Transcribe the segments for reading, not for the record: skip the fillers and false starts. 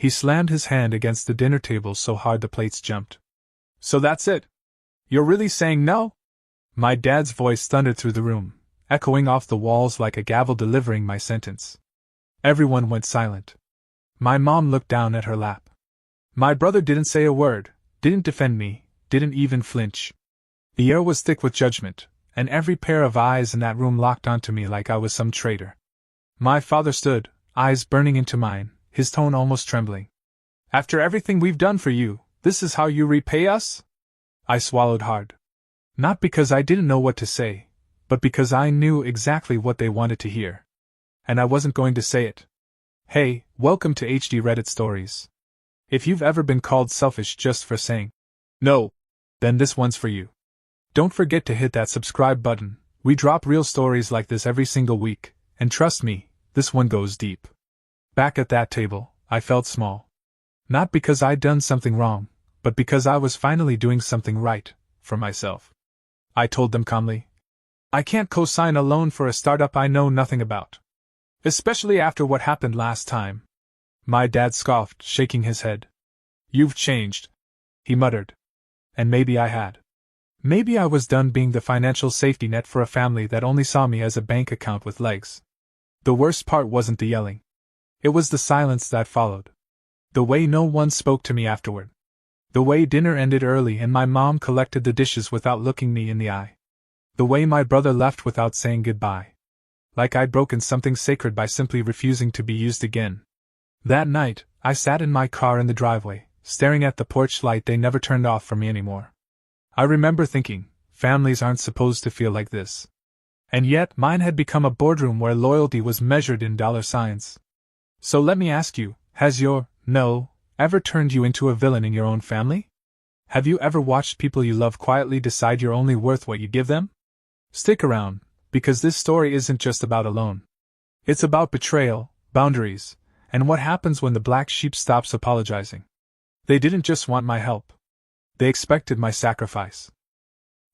He slammed his hand against the dinner table so hard the plates jumped. So that's it? You're really saying no? My dad's voice thundered through the room, echoing off the walls like a gavel delivering my sentence. Everyone went silent. My mom looked down at her lap. My brother didn't say a word, didn't defend me, didn't even flinch. The air was thick with judgment, and every pair of eyes in that room locked onto me like I was some traitor. My father stood, eyes burning into mine, his tone almost trembling. After everything we've done for you, this is how you repay us? I swallowed hard. Not because I didn't know what to say, but because I knew exactly what they wanted to hear. And I wasn't going to say it. Hey, welcome to HD Reddit Stories. If you've ever been called selfish just for saying no, then this one's for you. Don't forget to hit that subscribe button. We drop real stories like this every single week, and trust me, this one goes deep. Back at that table, I felt small. Not because I'd done something wrong, but because I was finally doing something right, for myself. I told them calmly, I can't co-sign a loan for a startup I know nothing about. Especially after what happened last time. My dad scoffed, shaking his head. You've changed, he muttered. And maybe I had. Maybe I was done being the financial safety net for a family that only saw me as a bank account with legs. The worst part wasn't the yelling. It was the silence that followed. The way no one spoke to me afterward. The way dinner ended early and my mom collected the dishes without looking me in the eye. The way my brother left without saying goodbye. Like I'd broken something sacred by simply refusing to be used again. That night, I sat in my car in the driveway, staring at the porch light they never turned off for me anymore. I remember thinking, families aren't supposed to feel like this. And yet, mine had become a boardroom where loyalty was measured in dollar signs. So let me ask you, has your no ever turned you into a villain in your own family? Have you ever watched people you love quietly decide you're only worth what you give them? Stick around, because this story isn't just about a loan. It's about betrayal, boundaries, and what happens when the black sheep stops apologizing. They didn't just want my help. They expected my sacrifice.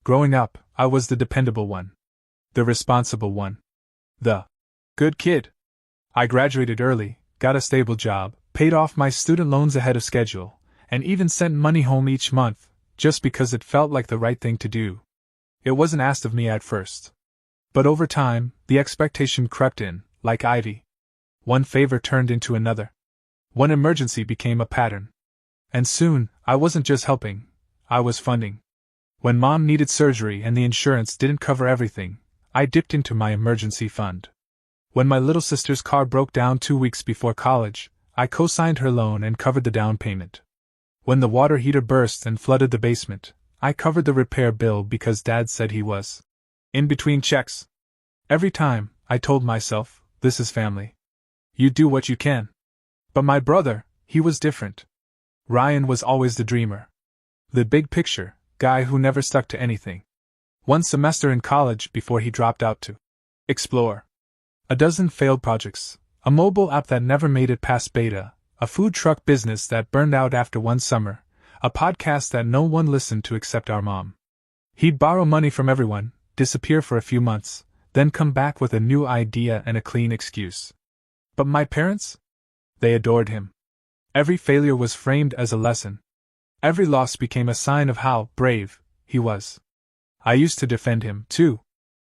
Growing up, I was the dependable one. The responsible one. The good kid. I graduated early, got a stable job, paid off my student loans ahead of schedule, and even sent money home each month, just because it felt like the right thing to do. It wasn't asked of me at first. But over time, the expectation crept in, like ivy. One favor turned into another. One emergency became a pattern. And soon, I wasn't just helping, I was funding. When mom needed surgery and the insurance didn't cover everything, I dipped into my emergency fund. When my little sister's car broke down 2 weeks before college, I co-signed her loan and covered the down payment. When the water heater burst and flooded the basement, I covered the repair bill because Dad said he was in between checks. Every time, I told myself, this is family. You do what you can. But my brother, he was different. Ryan was always the dreamer. The big picture guy who never stuck to anything. One semester in college before he dropped out to explore. A dozen failed projects, a mobile app that never made it past beta, a food truck business that burned out after one summer, a podcast that no one listened to except our mom. He'd borrow money from everyone, disappear for a few months, then come back with a new idea and a clean excuse. But my parents? They adored him. Every failure was framed as a lesson. Every loss became a sign of how brave he was. I used to defend him, too.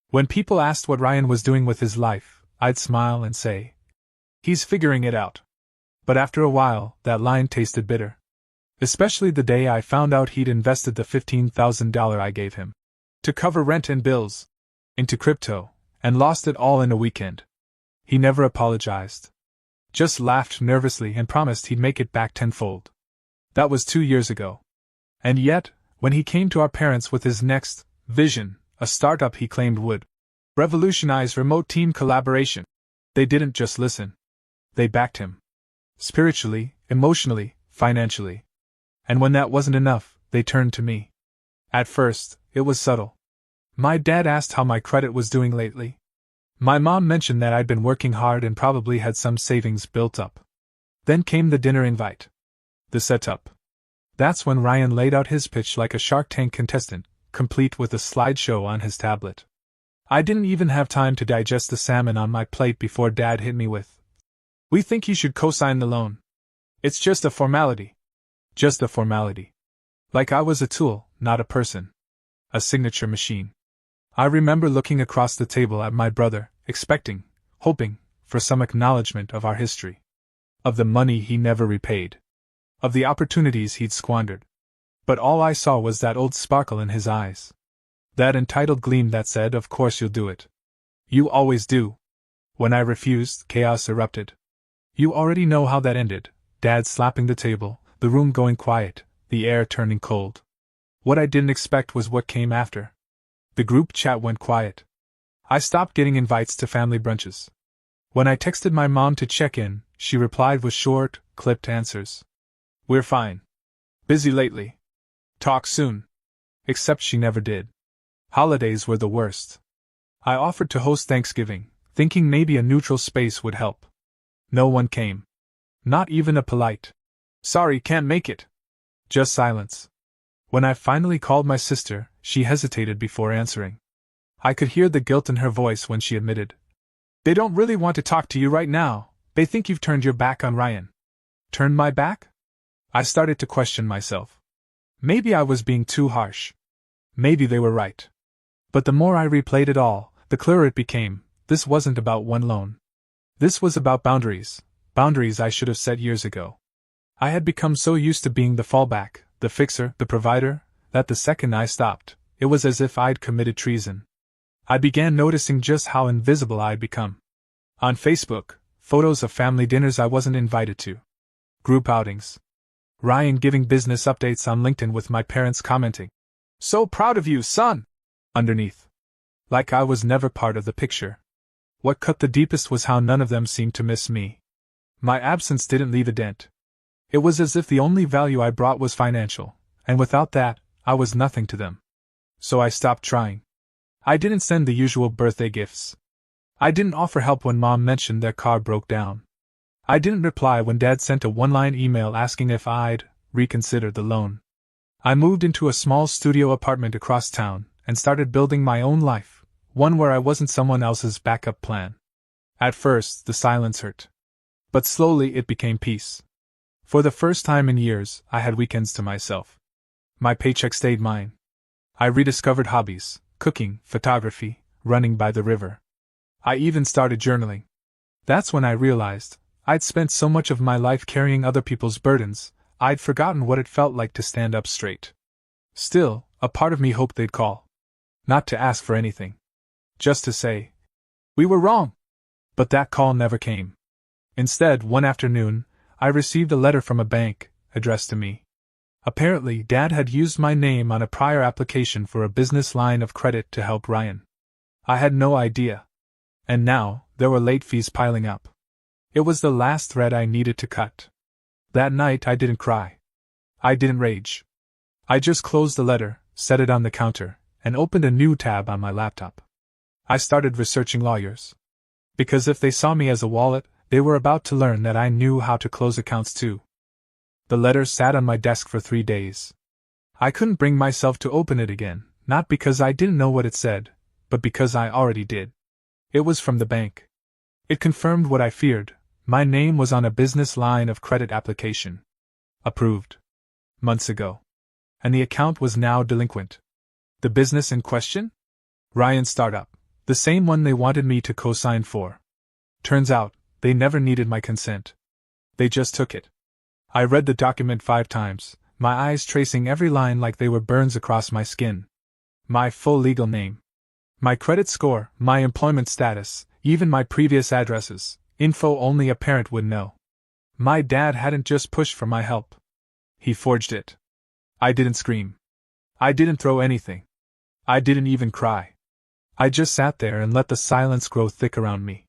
When people asked what Ryan was doing with his life, I'd smile and say, he's figuring it out. But after a while, that line tasted bitter. Especially the day I found out he'd invested the $15,000 I gave him to cover rent and bills into crypto, and lost it all in a weekend. He never apologized. Just laughed nervously and promised he'd make it back tenfold. That was 2 years ago. And yet, when he came to our parents with his next vision, a startup he claimed would revolutionize remote team collaboration, they didn't just listen. They backed him. Spiritually, emotionally, financially. And when that wasn't enough, they turned to me. At first, it was subtle. My dad asked how my credit was doing lately. My mom mentioned that I'd been working hard and probably had some savings built up. Then came the dinner invite. The setup. That's when Ryan laid out his pitch like a Shark Tank contestant, complete with a slideshow on his tablet. I didn't even have time to digest the salmon on my plate before Dad hit me with, "We think you should co-sign the loan." It's just a formality. Just a formality. Like I was a tool, not a person. A signature machine. I remember looking across the table at my brother, expecting, hoping, for some acknowledgement of our history. Of the money he never repaid. Of the opportunities he'd squandered. But all I saw was that old sparkle in his eyes. That entitled gleam that said, "Of course you'll do it. You always do." When I refused, chaos erupted. You already know how that ended. Dad slapping the table, the room going quiet, the air turning cold. What I didn't expect was what came after. The group chat went quiet. I stopped getting invites to family brunches. When I texted my mom to check in, she replied with short, clipped answers. "We're fine. Busy lately. Talk soon." Except she never did. Holidays were the worst. I offered to host Thanksgiving, thinking maybe a neutral space would help. No one came. Not even a polite, "Sorry, can't make it." Just silence. When I finally called my sister, she hesitated before answering. I could hear the guilt in her voice when she admitted, "They don't really want to talk to you right now. They think you've turned your back on Ryan." Turned my back? I started to question myself. Maybe I was being too harsh. Maybe they were right. But the more I replayed it all, the clearer it became. This wasn't about one loan. This was about boundaries. Boundaries I should have set years ago. I had become so used to being the fallback, the fixer, the provider, that the second I stopped, it was as if I'd committed treason. I began noticing just how invisible I'd become. On Facebook, photos of family dinners I wasn't invited to. Group outings. Ryan giving business updates on LinkedIn with my parents commenting, "So proud of you, son!" underneath. Like I was never part of the picture. What cut the deepest was how none of them seemed to miss me. My absence didn't leave a dent. It was as if the only value I brought was financial, and without that, I was nothing to them. So I stopped trying. I didn't send the usual birthday gifts. I didn't offer help when Mom mentioned their car broke down. I didn't reply when Dad sent a one-line email asking if I'd reconsider the loan. I moved into a small studio apartment across town and started building my own life, one where I wasn't someone else's backup plan. At first, the silence hurt. But slowly it became peace. For the first time in years, I had weekends to myself. My paycheck stayed mine. I rediscovered hobbies, cooking, photography, running by the river. I even started journaling. That's when I realized I'd spent so much of my life carrying other people's burdens, I'd forgotten what it felt like to stand up straight. Still, a part of me hoped they'd call. Not to ask for anything. Just to say, "We were wrong." But that call never came. Instead, one afternoon, I received a letter from a bank, addressed to me. Apparently, Dad had used my name on a prior application for a business line of credit to help Ryan. I had no idea. And now, there were late fees piling up. It was the last thread I needed to cut. That night I didn't cry. I didn't rage. I just closed the letter, set it on the counter, and opened a new tab on my laptop. I started researching lawyers. Because if they saw me as a wallet, they were about to learn that I knew how to close accounts too. The letter sat on my desk for 3 days. I couldn't bring myself to open it again, not because I didn't know what it said, but because I already did. It was from the bank. It confirmed what I feared. My name was on a business line of credit application. Approved. Months ago. And the account was now delinquent. The business in question? Ryan's startup, the same one they wanted me to co-sign for. Turns out, they never needed my consent. They just took it. I read the document 5 times, my eyes tracing every line like they were burns across my skin. My full legal name. My credit score, my employment status, even my previous addresses, info only a parent would know. My dad hadn't just pushed for my help. He forged it. I didn't scream. I didn't throw anything. I didn't even cry. I just sat there and let the silence grow thick around me.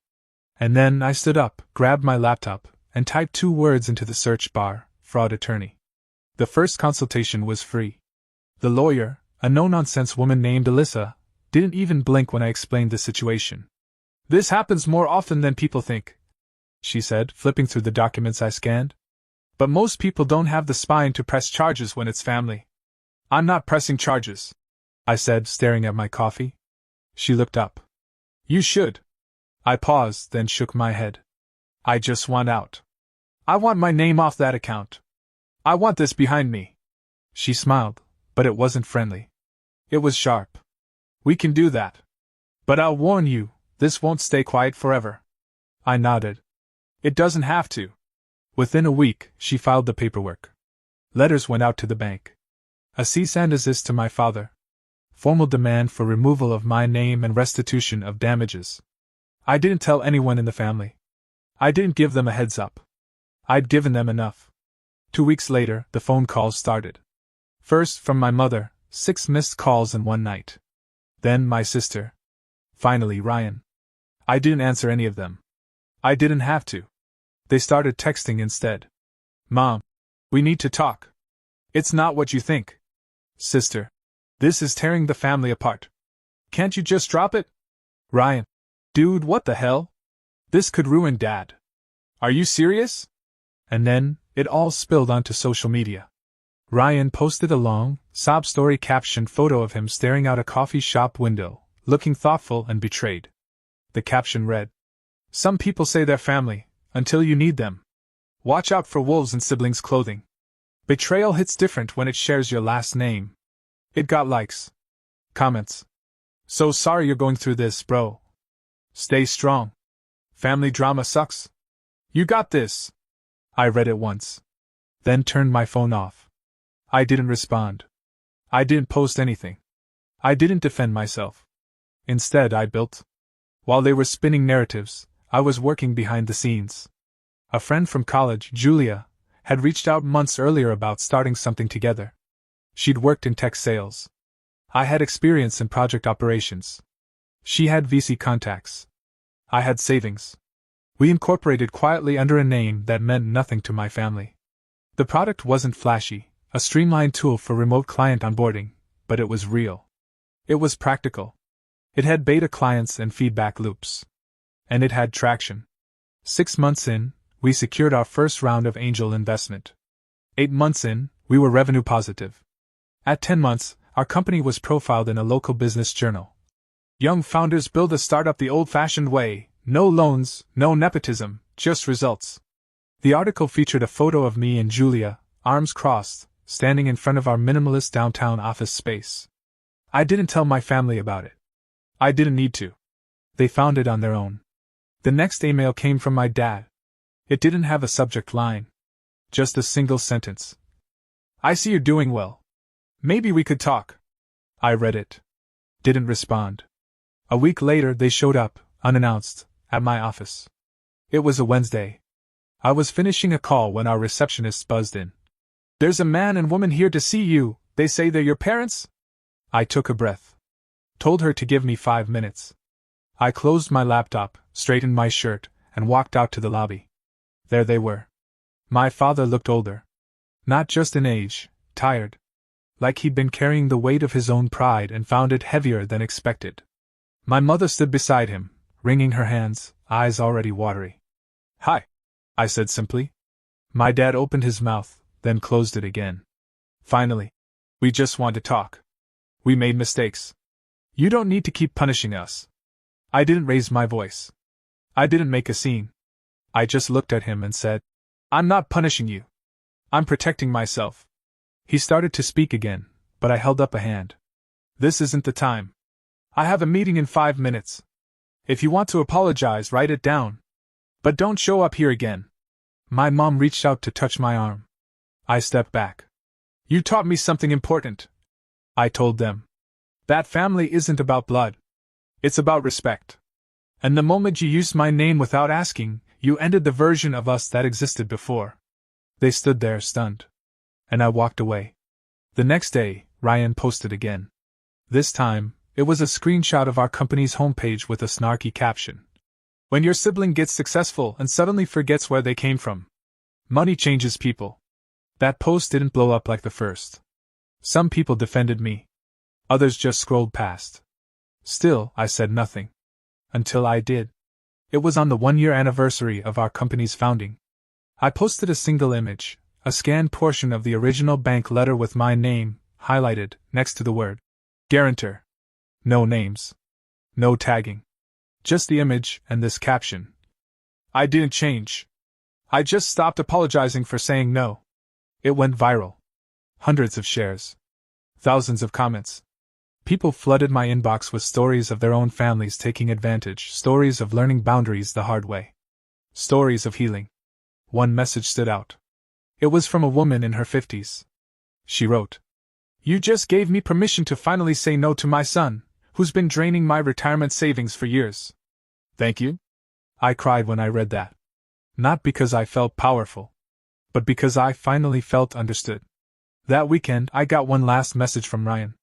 And then I stood up, grabbed my laptop, and typed 2 words into the search bar: fraud attorney. The first consultation was free. The lawyer, a no-nonsense woman named Alyssa, didn't even blink when I explained the situation. "This happens more often than people think," she said, flipping through the documents I scanned. "But most people don't have the spine to press charges when it's family." "I'm not pressing charges," I said, staring at my coffee. She looked up. "You should." I paused, then shook my head. "I just want out. I want my name off that account. I want this behind me. She smiled, but it wasn't friendly. It was sharp. We can do that. But I'll warn you, this won't stay quiet forever. I nodded. It doesn't have to. Within a week, she filed the paperwork. Letters went out to the bank. A cease and desist to my father. Formal demand for removal of my name and restitution of damages. I didn't tell anyone in the family. I didn't give them a heads up. I'd given them enough. 2 weeks later, the phone calls started. First from my mother, 6 missed calls in one night. Then my sister. Finally, Ryan. I didn't answer any of them. I didn't have to. They started texting instead. Mom, we need to talk. It's not what you think. Sister, this is tearing the family apart. Can't you just drop it? Ryan, dude, what the hell? This could ruin Dad. Are you serious? And then, it all spilled onto social media. Ryan posted a long, sob story captioned photo of him staring out a coffee shop window, looking thoughtful and betrayed. The caption read, "Some people say they're family, until you need them. Watch out for wolves in siblings' clothing. Betrayal hits different when it shares your last name." It got likes. Comments. "So sorry you're going through this, bro. Stay strong. Family drama sucks. You got this." I read it once. Then turned my phone off. I didn't respond. I didn't post anything. I didn't defend myself. Instead, I built. While they were spinning narratives, I was working behind the scenes. A friend from college, Julia, had reached out months earlier about starting something together. She'd worked in tech sales. I had experience in project operations. She had VC contacts. I had savings. We incorporated quietly under a name that meant nothing to my family. The product wasn't flashy, a streamlined tool for remote client onboarding, but it was real. It was practical. It had beta clients and feedback loops. And it had traction. 6 months in, we secured our first round of angel investment. 8 months in, we were revenue positive. At 10 months, our company was profiled in a local business journal. Young founders build a startup the old-fashioned way. No loans, no nepotism, just results. The article featured a photo of me and Julia, arms crossed, standing in front of our minimalist downtown office space. I didn't tell my family about it. I didn't need to. They found it on their own. The next email came from my dad. It didn't have a subject line. Just a single sentence. "I see you're doing well. Maybe we could talk." I read it. Didn't respond. A week later they showed up, unannounced, at my office. It was a Wednesday. I was finishing a call when our receptionist buzzed in. "There's a man and woman here to see you. They say they're your parents?" I took a breath. Told her to give me 5 minutes. I closed my laptop, straightened my shirt, and walked out to the lobby. There they were. My father looked older. Not just in age, tired. Like he'd been carrying the weight of his own pride and found it heavier than expected. My mother stood beside him, wringing her hands, eyes already watery. "Hi," I said simply. My dad opened his mouth, then closed it again. Finally, "We just want to talk. We made mistakes. You don't need to keep punishing us." I didn't raise my voice. I didn't make a scene. I just looked at him and said, "I'm not punishing you. I'm protecting myself." He started to speak again, but I held up a hand. "This isn't the time. I have a meeting in 5 minutes. If you want to apologize, write it down. But don't show up here again." My mom reached out to touch my arm. I stepped back. "You taught me something important," I told them. "That family isn't about blood. It's about respect. And the moment you used my name without asking, you ended the version of us that existed before." They stood there stunned. And I walked away. The next day, Ryan posted again. This time, it was a screenshot of our company's homepage with a snarky caption. "When your sibling gets successful and suddenly forgets where they came from. Money changes people." That post didn't blow up like the first. Some people defended me. Others just scrolled past. Still, I said nothing. Until I did. It was on the 1-year anniversary of our company's founding. I posted a single image, a scanned portion of the original bank letter with my name, highlighted, next to the word guarantor. No names. No tagging. Just the image and this caption. "I didn't change. I just stopped apologizing for saying no. It went viral. Hundreds of shares. Thousands of comments. People flooded my inbox with stories of their own families taking advantage, stories of learning boundaries the hard way. Stories of healing. One message stood out. It was from a woman in her 50s. She wrote, "You just gave me permission to finally say no to my son, who's been draining my retirement savings for years." Thank you? I cried when I read that. Not because I felt powerful, but because I finally felt understood. That weekend, I got one last message from Ryan.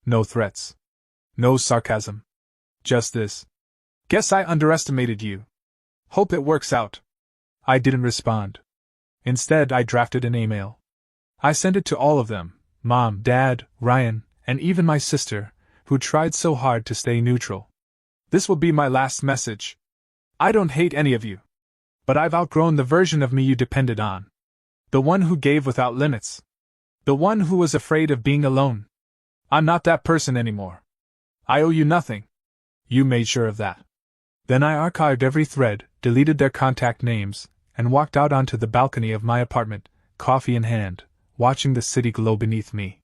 No threats. No sarcasm. Just this. "Guess I underestimated you. Hope it works out." I didn't respond. Instead, I drafted an email. I sent it to all of them: Mom, Dad, Ryan, and even my sister, who tried so hard to stay neutral. This will be my last message. I don't hate any of you. But I've outgrown the version of me you depended on. The one who gave without limits. The one who was afraid of being alone. I'm not that person anymore. I owe you nothing. You made sure of that. Then I archived every thread, deleted their contact names, and walked out onto the balcony of my apartment, coffee in hand, watching the city glow beneath me.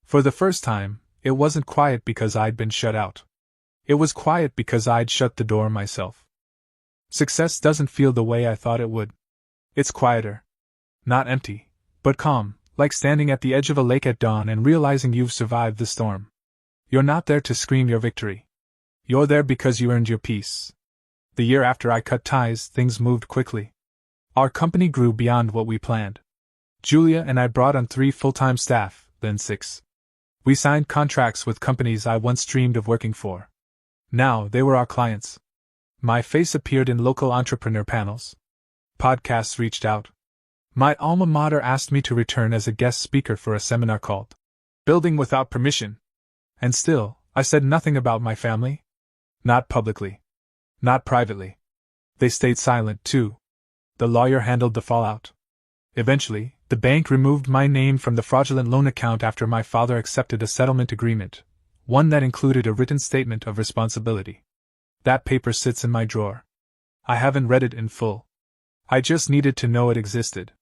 For the first time, it wasn't quiet because I'd been shut out. It was quiet because I'd shut the door myself. Success doesn't feel the way I thought it would. It's quieter. Not empty, but calm, like standing at the edge of a lake at dawn and realizing you've survived the storm. You're not there to scream your victory. You're there because you earned your peace. The year after I cut ties, things moved quickly. Our company grew beyond what we planned. Julia and I brought on 3 full-time staff, then 6. We signed contracts with companies I once dreamed of working for. Now they were our clients. My face appeared in local entrepreneur panels. Podcasts reached out. My alma mater asked me to return as a guest speaker for a seminar called Building Without Permission. And still, I said nothing about my family. Not publicly. Not privately. They stayed silent, too. The lawyer handled the fallout. Eventually, the bank removed my name from the fraudulent loan account after my father accepted a settlement agreement, one that included a written statement of responsibility. That paper sits in my drawer. I haven't read it in full. I just needed to know it existed.